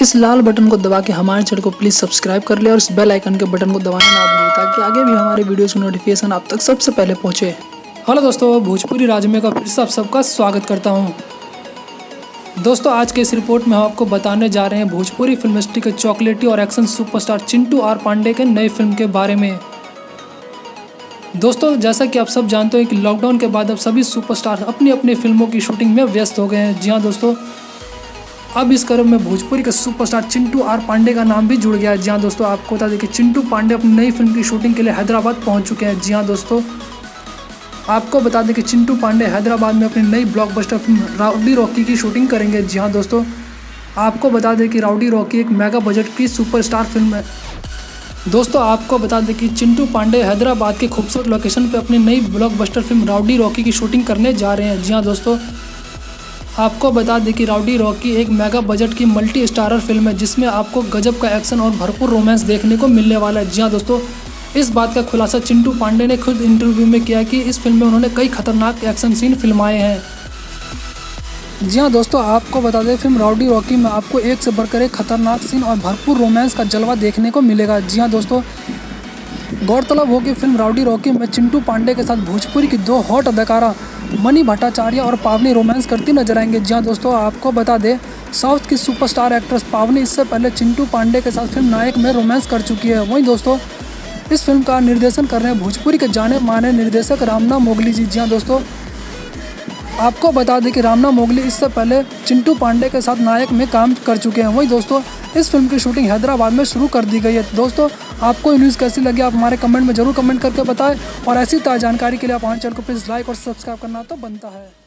इस लाल बटन को दबा के हमारे चैनल को प्लीज़ सब्सक्राइब कर ले और इस बेल आइकन के बटन को दबाना ना भूलें ताकि आगे भी हमारे वीडियोस की नोटिफिकेशन आप तक सबसे पहले पहुंचे। हेलो दोस्तों, भोजपुरी राज्य में का फिर से आप सबका स्वागत करता हूं। दोस्तों, आज के इस रिपोर्ट में हम आपको बताने जा रहे हैं भोजपुरी फिल्म इंडस्ट्री के चॉकलेटी और action superstar Chintu R Pandey के नई फिल्म के बारे में। दोस्तों, जैसा कि आप सब जानते हैं कि लॉकडाउन के बाद अब सभी सुपरस्टार अपनी अपनी फिल्मों की शूटिंग में व्यस्त हो गए हैं। जी हाँ दोस्तों, अब इस क्रम में भोजपुरी के सुपरस्टार चिंटू आर पांडे का नाम भी जुड़ गया है। जी हाँ दोस्तों, आपको बता दें कि चिंटू पांडे अपनी नई फिल्म की शूटिंग के लिए हैदराबाद पहुंच चुके हैं। जी हाँ दोस्तों, आपको बता दें कि चिंटू पांडे हैदराबाद में अपनी नई ब्लॉकबस्टर फिल्म राउडी रॉकी की शूटिंग करेंगे। जी हाँ दोस्तों, आपको बता दें कि राउडी रॉकी एक मेगा बजट की सुपरस्टार फिल्म है। दोस्तों, आपको बता दें कि चिंटू पांडे हैदराबाद के खूबसूरत लोकेशन पर अपनी नई ब्लॉकबस्टर फिल्म राउडी रॉकी की शूटिंग करने जा रहे हैं। जी हाँ दोस्तों, आपको बता दें कि राउडी रॉकी एक मेगा बजट की मल्टी स्टारर फिल्म है जिसमें आपको गजब का एक्शन और भरपूर रोमांस देखने को मिलने वाला है। जी हाँ दोस्तों, इस बात का खुलासा चिंटू पांडे ने खुद इंटरव्यू में किया कि इस फिल्म में उन्होंने कई खतरनाक एक्शन सीन फिल्माए हैं। जी हाँ दोस्तों, आपको बता दें फिल्म राउडी रॉकी में आपको एक से बढ़कर एक खतरनाक सीन और भरपूर रोमांस का जलवा देखने को मिलेगा। जी हाँ दोस्तों, गौरतलब हो कि फिल्म राउडी रॉकी में चिंटू पांडे के साथ भोजपुरी की दो हॉट अदाकारा मनी भट्टाचार्य और पावनी रोमांस करती नजर आएंगे। जी हाँ दोस्तों, आपको बता दें साउथ की सुपरस्टार एक्ट्रेस पावनी इससे पहले चिंटू पांडे के साथ फिल्म नायक में रोमांस कर चुकी है। वहीं दोस्तों, इस फिल्म का निर्देशन कर रहे हैं भोजपुरी के जाने माने निर्देशक रामना मोगली जी। जी हाँ दोस्तों, आपको बता दें कि रामना मोगली इससे पहले चिंटू पांडे के साथ नायक में काम कर चुके हैं। वहीं दोस्तों, इस फिल्म की शूटिंग हैदराबाद में शुरू कर दी गई है। दोस्तों, आपको ये न्यूज़ कैसी लगी आप हमारे कमेंट में जरूर कमेंट करके बताएं और ऐसी ताज़ा जानकारी के लिए आप हमारे चैनल को प्लीज़ लाइक और सब्सक्राइब करना तो बनता है।